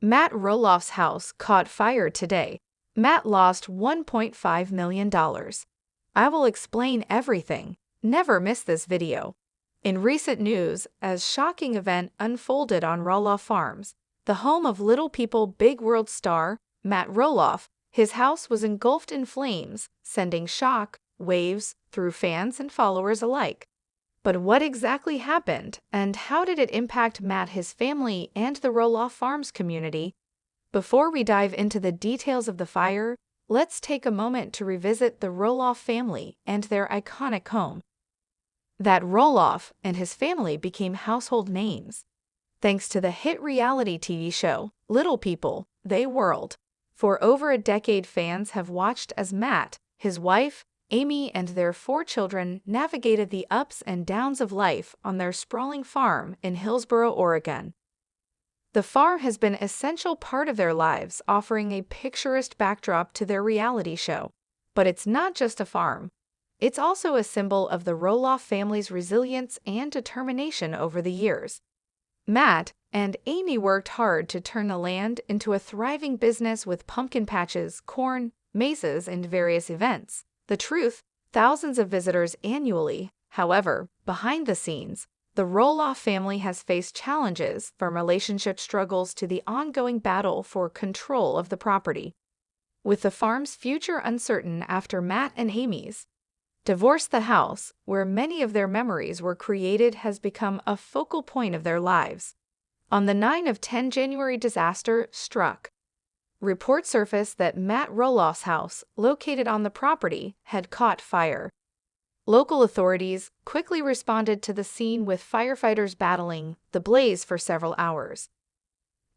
Matt Roloff's house caught fire today. Matt lost $1.5 million. I will explain everything. Never miss this video. In recent news, a shocking event unfolded on Roloff Farms, the home of Little People Big World star Matt Roloff. His house was engulfed in flames, sending shock waves through fans and followers alike. But what exactly happened, and how did it impact Matt, his family, and the Roloff Farms community? Before we dive into the details of the fire, let's take a moment to revisit the Roloff family and their iconic home. That Roloff and his family became household names thanks to the hit reality TV show, Little People, Big World. For over a decade, fans have watched as Matt, his wife, Amy, and their 4 children navigated the ups and downs of life on their sprawling farm in Hillsboro, Oregon. The farm has been an essential part of their lives, offering a picturesque backdrop to their reality show. But it's not just a farm. It's also a symbol of the Roloff family's resilience and determination over the years. Matt and Amy worked hard to turn the land into a thriving business with pumpkin patches, corn, mazes, and various events. The truth, thousands of visitors annually. However, behind the scenes, the Roloff family has faced challenges from relationship struggles to the ongoing battle for control of the property. With the farm's future uncertain after Matt and Amy's divorce, the house, where many of their memories were created, has become a focal point of their lives. On the 9/10 January, disaster struck. Reports surfaced that Matt Roloff's house, located on the property, had caught fire. Local authorities quickly responded to the scene, with firefighters battling the blaze for several hours.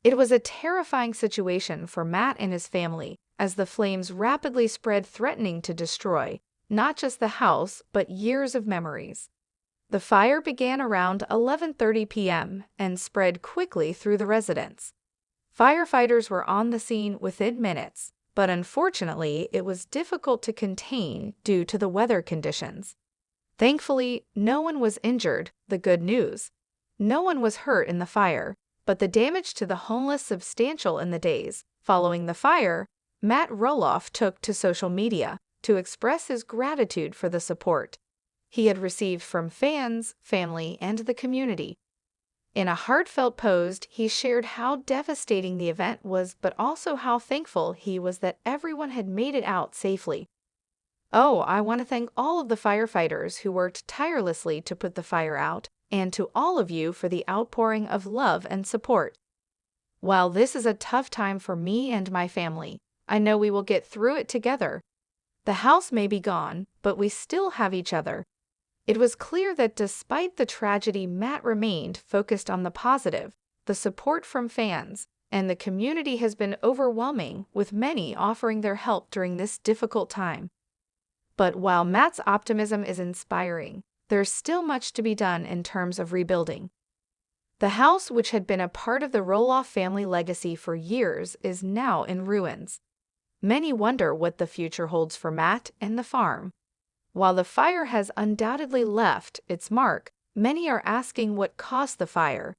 It was a terrifying situation for Matt and his family, as the flames rapidly spread, threatening to destroy not just the house but years of memories. The fire began around 11:30 p.m. and spread quickly through the residence. Firefighters were on the scene within minutes, but unfortunately it was difficult to contain due to the weather conditions. Thankfully, no one was injured. The good news: no one was hurt in the fire, but the damage to the home was substantial. In the days following the fire, Matt Roloff took to social media to express his gratitude for the support he had received from fans, family, and the community. In a heartfelt post, he shared how devastating the event was, but also how thankful he was that everyone had made it out safely. "Oh, I want to thank all of the firefighters who worked tirelessly to put the fire out, and to all of you for the outpouring of love and support. While this is a tough time for me and my family, I know we will get through it together. The house may be gone, but we still have each other." It was clear that despite the tragedy, Matt remained focused on the positive. The support from fans and the community has been overwhelming, with many offering their help during this difficult time. But while Matt's optimism is inspiring, there's still much to be done in terms of rebuilding. The house, which had been a part of the Roloff family legacy for years, is now in ruins. Many wonder what the future holds for Matt and the farm. While the fire has undoubtedly left its mark, many are asking what caused the fire.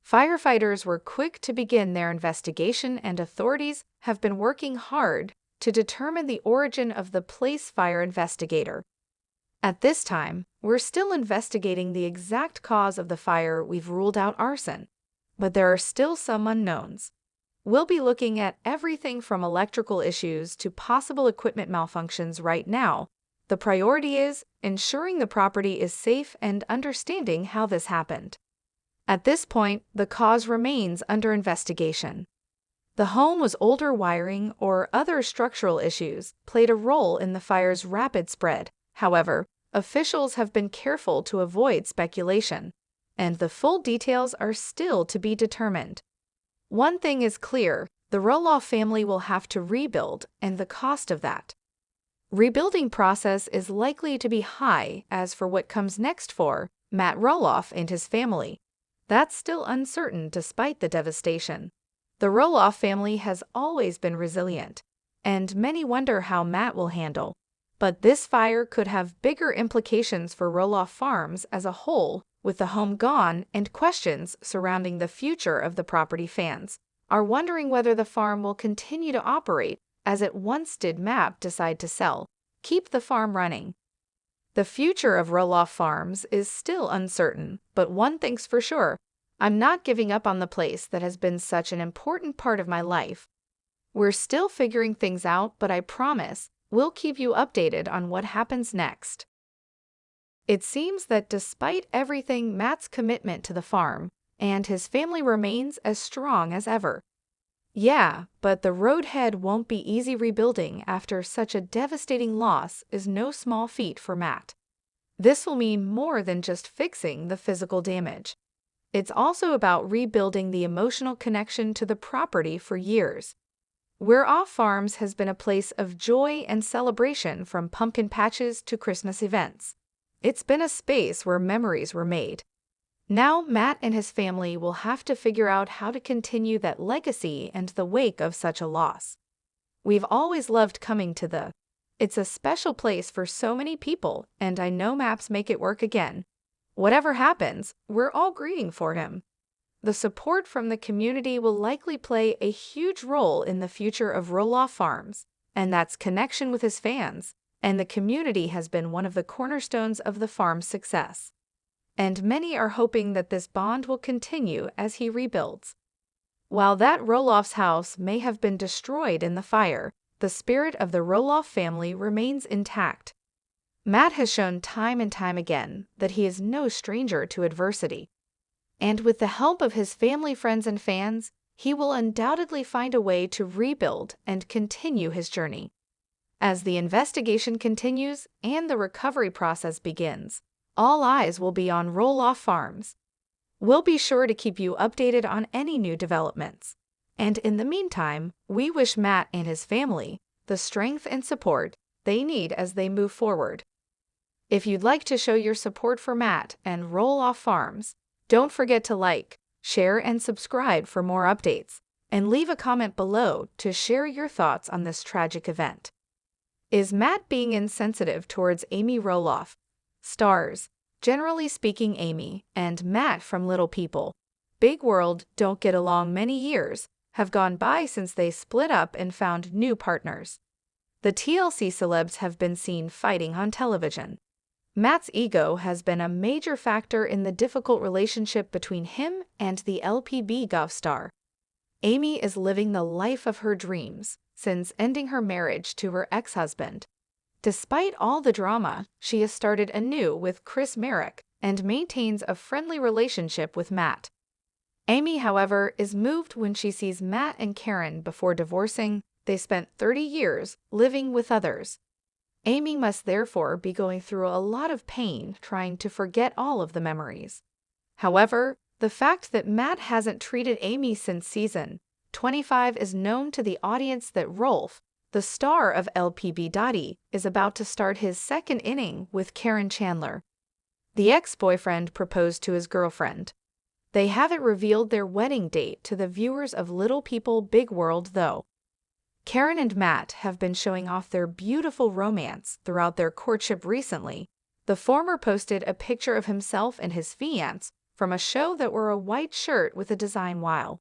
Firefighters were quick to begin their investigation, and authorities have been working hard to determine the origin of the place. Fire investigator. At this time, we're still investigating the exact cause of the fire. We've ruled out arson, but there are still some unknowns. We'll be looking at everything from electrical issues to possible equipment malfunctions. Right now, the priority is ensuring the property is safe and understanding how this happened. At this point, the cause remains under investigation. The home was older wiring or other structural issues played a role in the fire's rapid spread. However, officials have been careful to avoid speculation, and the full details are still to be determined. One thing is clear: the Roloff family will have to rebuild, and the cost of that rebuilding process is likely to be high. As for what comes next for Matt Roloff and his family, that's still uncertain. Despite the devastation, the Roloff family has always been resilient, and many wonder how Matt will handle. But this fire could have bigger implications for Roloff Farms as a whole, with the home gone and questions surrounding the future of the property. Fans are wondering whether the farm will continue to operate as it once did. Matt decide to sell, keep the farm running. The future of Roloff Farms is still uncertain, but one thing's for sure, I'm not giving up on the place that has been such an important part of my life. We're still figuring things out, but I promise we'll keep you updated on what happens next. It seems that despite everything, Matt's commitment to the farm and his family remains as strong as ever. Yeah, but the road ahead won't be easy. Rebuilding after such a devastating loss is no small feat for Matt. This will mean more than just fixing the physical damage. It's also about rebuilding the emotional connection to the property for years. Roloff Farms has been a place of joy and celebration, from pumpkin patches to Christmas events. It's been a space where memories were made. Now Matt and his family will have to figure out how to continue that legacy in the wake of such a loss. We've always loved coming to the. It's a special place for so many people, and I know Maps make it work again. Whatever happens, we're all greeting for him. The support from the community will likely play a huge role in the future of Roloff Farms, and that's connection with his fans, and the community has been one of the cornerstones of the farm's success. And many are hoping that this bond will continue as he rebuilds. While that Roloff's house may have been destroyed in the fire, the spirit of the Roloff family remains intact. Matt has shown time and time again that he is no stranger to adversity. And with the help of his family, friends, and fans, he will undoubtedly find a way to rebuild and continue his journey. As the investigation continues and the recovery process begins, all eyes will be on Roloff Farms. We'll be sure to keep you updated on any new developments. And in the meantime, we wish Matt and his family the strength and support they need as they move forward. If you'd like to show your support for Matt and Roloff Farms, don't forget to like, share, and subscribe for more updates, and leave a comment below to share your thoughts on this tragic event. Is Matt being insensitive towards Amy Roloff? Stars. Generally speaking, Amy and Matt from Little People, Big World don't get along. Many years have gone by since they split up and found new partners. The TLC celebs have been seen fighting on television. Matt's ego has been a major factor in the difficult relationship between him and the LPB golf star. Amy is living the life of her dreams since ending her marriage to her ex-husband. Despite all the drama, she has started anew with Chris Merrick and maintains a friendly relationship with Matt. Amy, however, is moved when she sees Matt and Karen. Before divorcing, they spent 30 years living with others. Amy must therefore be going through a lot of pain trying to forget all of the memories. However, the fact that Matt hasn't treated Amy since season 25 is known to the audience that Roloff, the star of LPB Dottie, is about to start his second inning with Karen Chandler. The ex-boyfriend proposed to his girlfriend. They haven't revealed their wedding date to the viewers of Little People Big World, though. Karen and Matt have been showing off their beautiful romance throughout their courtship recently. The former posted a picture of himself and his fiancée from a show that wore a white shirt with a design, while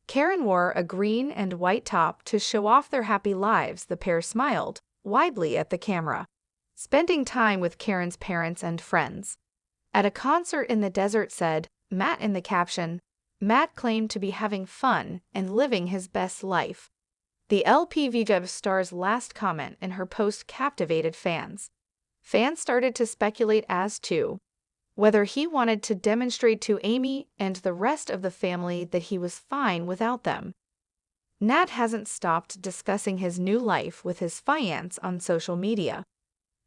Karen wore a green and white top to show off their happy lives. The pair smiled widely at the camera, spending time with Karen's parents and friends. At a concert in the desert, said Matt in the caption. Matt claimed to be having fun and living his best life. The LPV star's last comment in her post captivated fans. Fans started to speculate as to whether he wanted to demonstrate to Amy and the rest of the family that he was fine without them. Matt hasn't stopped discussing his new life with his fiancée on social media.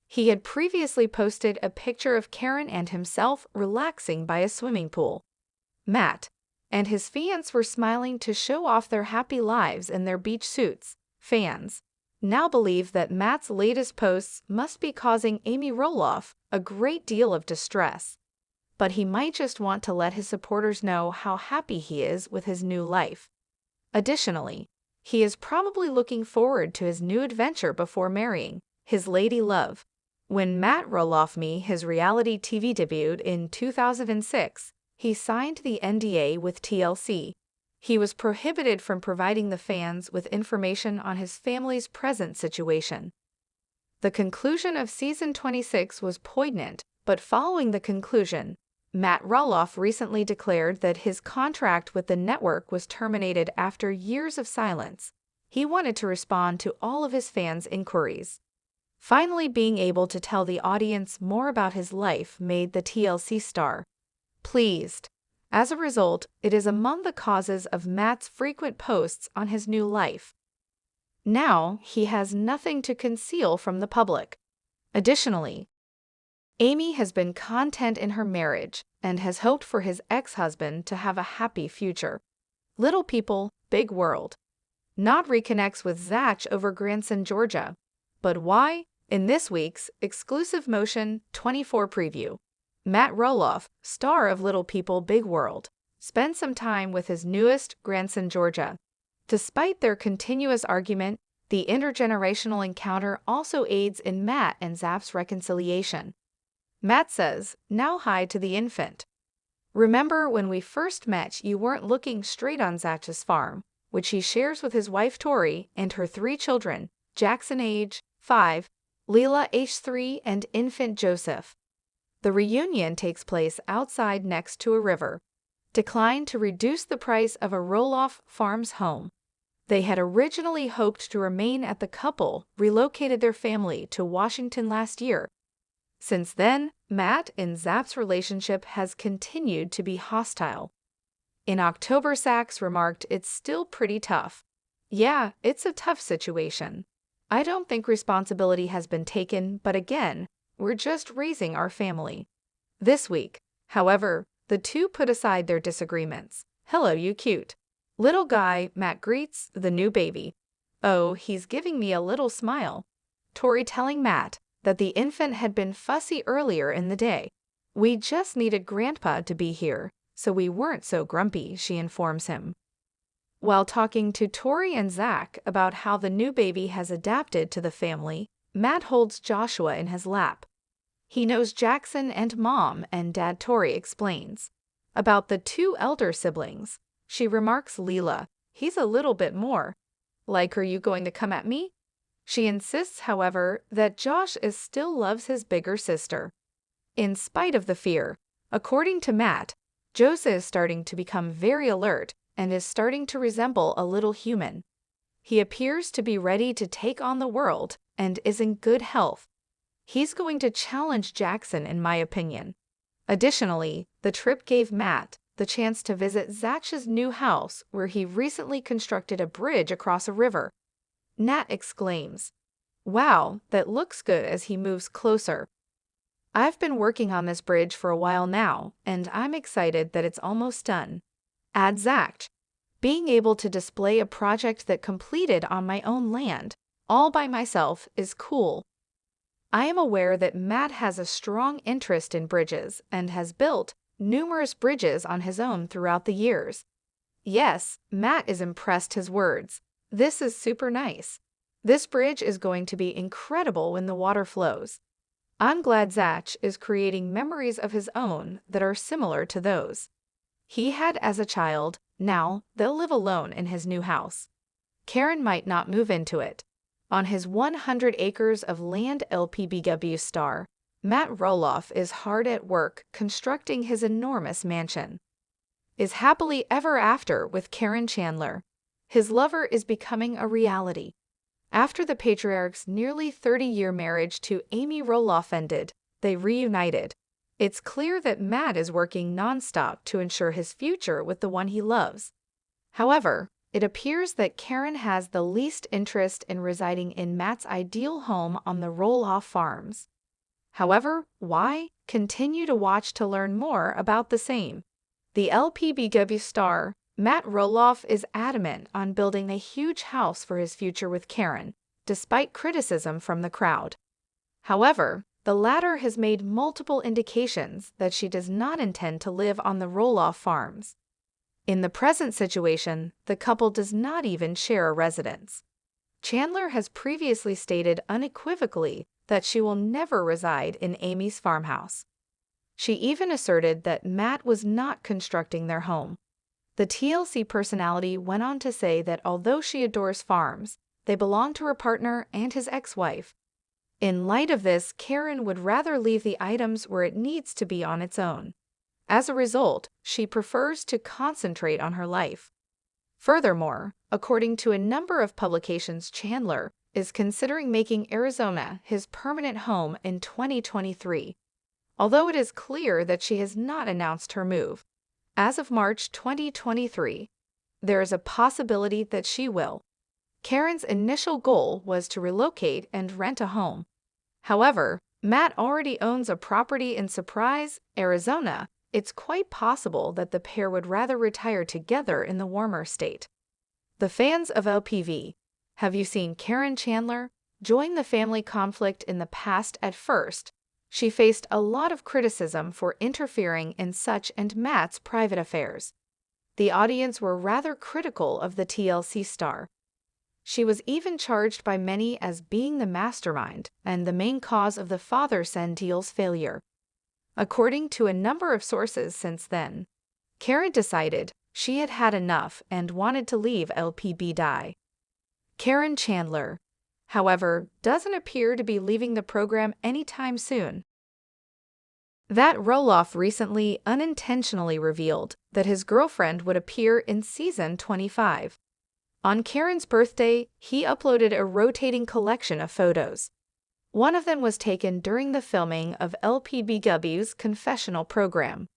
He had previously posted a picture of Karen and himself relaxing by a swimming pool. Matt and his fiancée were smiling to show off their happy lives in their beach suits. Fans now believe that Matt's latest posts must be causing Amy Roloff a great deal of distress, but he might just want to let his supporters know how happy he is with his new life. Additionally, he is probably looking forward to his new adventure before marrying his lady love. When Matt Roloff made his reality TV debut in 2006, he signed the NDA with TLC. He was prohibited from providing the fans with information on his family's present situation. The conclusion of season 26 was poignant, but following the conclusion, Matt Roloff recently declared that his contract with the network was terminated after years of silence. He wanted to respond to all of his fans' inquiries. Finally being able to tell the audience more about his life made the TLC star pleased. As a result, it is among the causes of Matt's frequent posts on his new life. Now, he has nothing to conceal from the public. Additionally, Amy has been content in her marriage and has hoped for his ex-husband to have a happy future. Little people, big world. Not reconnects with Zach over Granson, Georgia. But why? In this week's exclusive Motion 24 preview, Matt Roloff, star of Little People, Big World, spent some time with his newest Granson, Georgia. Despite their continuous argument, the intergenerational encounter also aids in Matt and Zach's reconciliation. Matt says, "Now hi to the infant. Remember when we first met you weren't looking straight on Zach's farm," which he shares with his wife Tori and her 3 children, Jackson age 5, Leela age 3, and infant Joseph. The reunion takes place outside next to a river. Declined to reduce the price of a Roloff Farms home. They had originally hoped to remain at the couple relocated their family to Washington last year. Since then, Matt and Zach's relationship has continued to be hostile. In October, Zach remarked, "It's still pretty tough. Yeah, it's a tough situation. I don't think responsibility has been taken, but again, we're just raising our family." This week, however, the two put aside their disagreements. "Hello, you cute little guy," Matt greets the new baby. "Oh, he's giving me a little smile." Tori telling Matt that the infant had been fussy earlier in the day. "We just needed Grandpa to be here, so we weren't so grumpy," she informs him. While talking to Tori and Zach about how the new baby has adapted to the family, Matt holds Joshua in his lap. He knows Jackson and Mom and Dad. Tori explains. About the 2 elder siblings, she remarks, "Leela, he's a little bit more. Like, are you going to come at me?" She insists, however, that Josh still loves his bigger sister. In spite of the fear, according to Matt, Joseph is starting to become very alert and is starting to resemble a little human. He appears to be ready to take on the world and is in good health. He's going to challenge Jackson, in my opinion. Additionally, the trip gave Matt the chance to visit Zach's new house where he recently constructed a bridge across a river. Nat exclaims, "Wow, that looks good," as he moves closer. "I've been working on this bridge for a while now, and I'm excited that it's almost done." Adds Zach, "Being able to display a project that completed on my own land, all by myself, is cool." I am aware that Matt has a strong interest in bridges and has built numerous bridges on his own throughout the years. Yes, Matt is impressed his words. "This is super nice. This bridge is going to be incredible when the water flows." I'm glad Zach is creating memories of his own that are similar to those he had as a child. Now, they'll live alone in his new house. Karen might not move into it. On his 100 acres of land, LPBW star, Matt Roloff is hard at work constructing his enormous mansion. Is happily ever after with Karen Chandler. His lover is becoming a reality. After the patriarch's nearly 30-year marriage to Amy Roloff ended, they reunited. It's clear that Matt is working nonstop to ensure his future with the one he loves. However, it appears that Karen has the least interest in residing in Matt's ideal home on the Roloff Farms. However, why? Continue to watch to learn more about the same. The LPBW star, Matt Roloff, is adamant on building a huge house for his future with Karen, despite criticism from the crowd. However, the latter has made multiple indications that she does not intend to live on the Roloff Farms. In the present situation, the couple does not even share a residence. Chandler has previously stated unequivocally that she will never reside in Amy's farmhouse. She even asserted that Matt was not constructing their home. The TLC personality went on to say that although she adores farms, they belong to her partner and his ex-wife. In light of this, Karen would rather leave the items where it needs to be on its own. As a result, she prefers to concentrate on her life. Furthermore, according to a number of publications, Chandler is considering making Arizona his permanent home in 2023, although it is clear that she has not announced her move. As of March 2023, there is a possibility that she will. Karen's initial goal was to relocate and rent a home. However, Matt already owns a property in Surprise, Arizona. It's quite possible that the pair would rather retire together in the warmer state. The fans of LPV, have you seen Karen Chandler join the family conflict in the past? At first, she faced a lot of criticism for interfering in such and Matt's private affairs. The audience were rather critical of the TLC star. She was even charged by many as being the mastermind and the main cause of the father-son deal's failure. According to a number of sources since then, Karen decided she had had enough and wanted to leave LPB. Karen Chandler, however, doesn't appear to be leaving the program anytime soon. That Roloff recently unintentionally revealed that his girlfriend would appear in season 25. On Karen's birthday, he uploaded a rotating collection of photos. One of them was taken during the filming of LPBW's confessional program.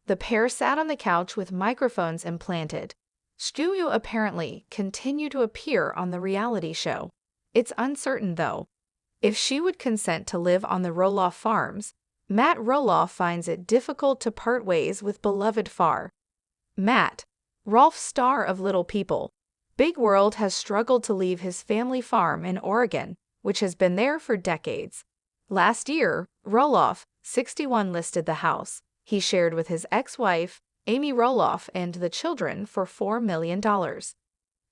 The pair sat on the couch with microphones implanted. Stu apparently continued to appear on the reality show. It's uncertain, though, if she would consent to live on the Roloff farms. Matt Roloff finds it difficult to part ways with beloved far. Matt, Rolf, star of Little People, Big World, has struggled to leave his family farm in Oregon, which has been there for decades. Last year, Roloff, 61, listed the house he shared with his ex-wife, Amy Roloff, and the children for $4 million.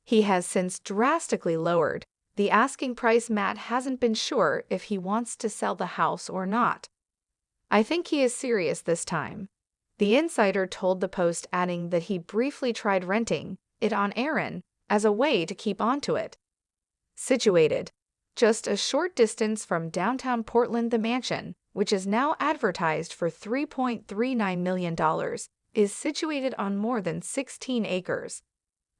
He has since drastically lowered the asking price. Matt hasn't been sure if he wants to sell the house or not. I think he is serious this time, the insider told the Post, adding that he briefly tried renting it on Aaron as a way to keep onto it. Situated just a short distance from downtown Portland, the mansion, which is now advertised for $3.39 million, is situated on more than 16 acres.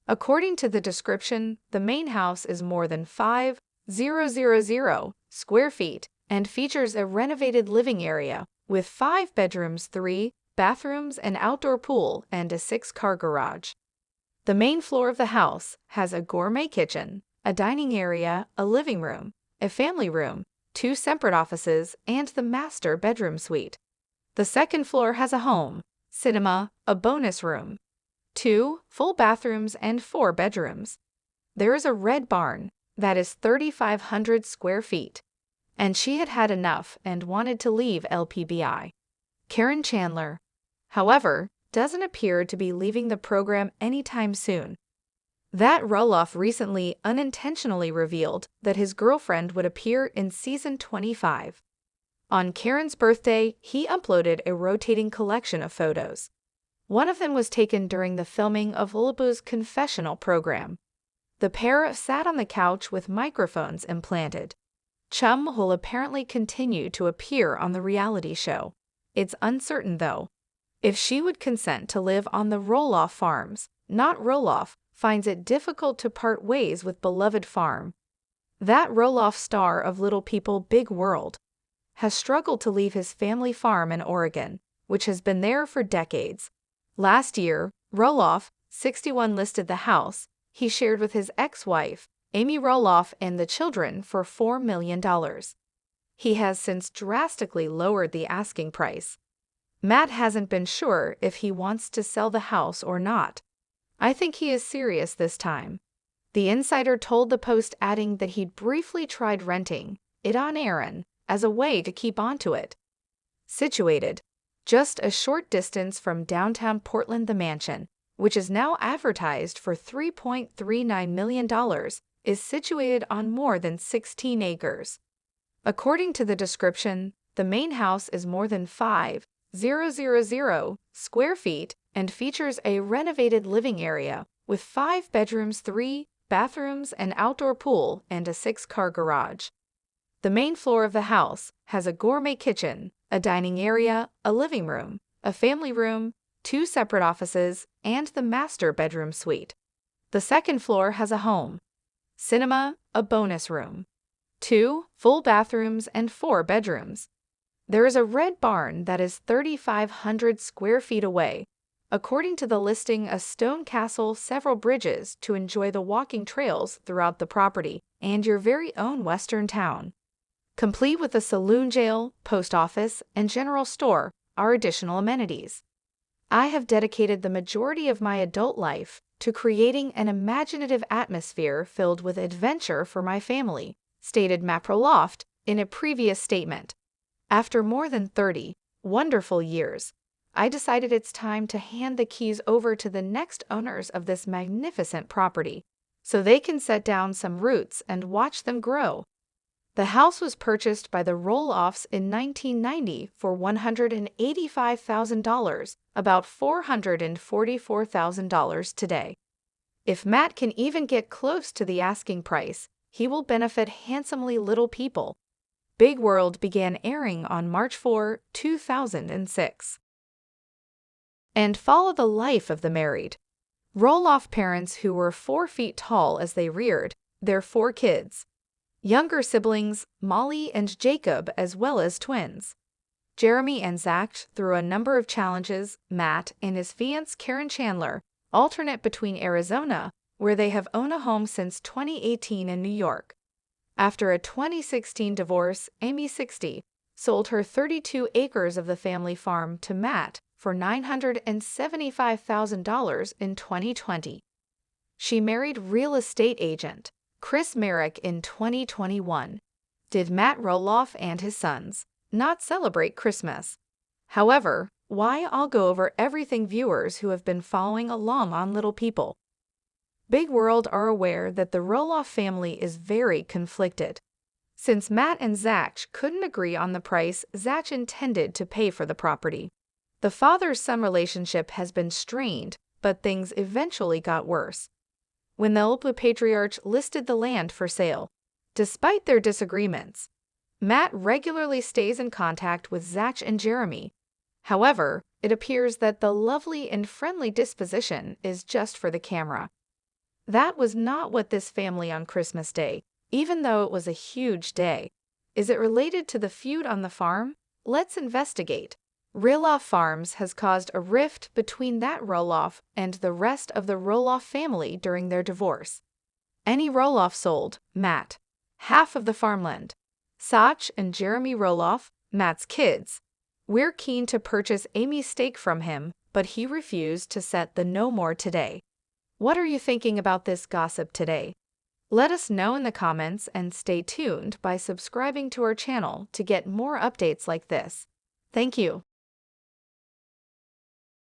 According to the description, the main house is more than 5,000 square feet and features a renovated living area with 5 bedrooms, 3 bathrooms, an outdoor pool, and a 6-car garage. The main floor of the house has a gourmet kitchen, a dining area, a living room, a family room, 2 separate offices, and the master bedroom suite. The second floor has a home, cinema, a bonus room, 2 full bathrooms, and 4 bedrooms. There is a red barn that is 3,500 square feet, and she had had enough and wanted to leave LPBI. Karen Chandler, however, doesn't appear to be leaving the program anytime soon. That Roloff recently unintentionally revealed that his girlfriend would appear in season 25. On Karen's birthday, he uploaded a rotating collection of photos. One of them was taken during the filming of LPBW's confessional program. The pair sat on the couch with microphones implanted. Chum will apparently continue to appear on the reality show. It's uncertain, though, if she would consent to live on the Roloff farms. Not Roloff finds it difficult to part ways with beloved farm. That Roloff, star of Little People, Big World, has struggled to leave his family farm in Oregon, which has been there for decades. Last year, Roloff, 61, listed the house he shared with his ex-wife, Amy Roloff, and the children for $4 million. He has since drastically lowered the asking price. Matt hasn't been sure if he wants to sell the house or not. I think he is serious this time, the insider told the Post, adding that he'd briefly tried renting it on Aaron as a way to keep onto it. Situated just a short distance from downtown Portland, the mansion, which is now advertised for $3.39 million, is situated on more than 16 acres. According to the description, the main house is more than 5,000 square feet and features a renovated living area with 5 bedrooms, 3 bathrooms, an outdoor pool, and a 6-car garage. The main floor of the house has a gourmet kitchen, a dining area, a living room, a family room, 2 separate offices, and the master bedroom suite. The second floor has a home, cinema, a bonus room, 2 full bathrooms, and 4 bedrooms. There is a red barn that is 3,500 square feet away. According to the listing, a stone castle, several bridges to enjoy the walking trails throughout the property, and your very own western town. Complete with a saloon, jail, post office, and general store are additional amenities. I have dedicated the majority of my adult life to creating an imaginative atmosphere filled with adventure for my family, stated Matt Roloff in a previous statement. After more than 30 wonderful years, I decided it's time to hand the keys over to the next owners of this magnificent property, so they can set down some roots and watch them grow. The house was purchased by the Roloffs in 1990 for $185,000, about $444,000 today. If Matt can even get close to the asking price, he will benefit handsomely. Little People. Big World began airing on March 4, 2006. And follow the life of the married Roloff parents who were 4 feet tall as they reared their 4 kids. Younger siblings, Molly and Jacob, as well as twins, Jeremy and Zach. Through a number of challenges, Matt and his fiancée Karen Chandler alternate between Arizona, where they have owned a home since 2018, and New York. After a 2016 divorce, Amy, 60, sold her 32 acres of the family farm to Matt for $975,000 in 2020. She married real estate agent Chris Merrick in 2021. Did Matt Roloff and his sons not celebrate Christmas? However, why? I'll go over everything. Viewers who have been following along on Little People Big World are aware that the Roloff family is very conflicted. Since Matt and Zach couldn't agree on the price Zach intended to pay for the property, the father-son relationship has been strained, but things eventually got worse when the Olpa patriarch listed the land for sale. Despite their disagreements, Matt regularly stays in contact with Zach and Jeremy. However, it appears that the lovely and friendly disposition is just for the camera. That was not what this family on Christmas Day, even though it was a huge day. Is it related to the feud on the farm? Let's investigate. Roloff Farms has caused a rift between that Roloff and the rest of the Roloff family during their divorce. Any Roloff sold Matt half of the farmland. Zach and Jeremy Roloff, Matt's kids, we're keen to purchase Amy's stake from him, but he refused to set the no more today. What are you thinking about this gossip today? Let us know in the comments and stay tuned by subscribing to our channel to get more updates like this. Thank you.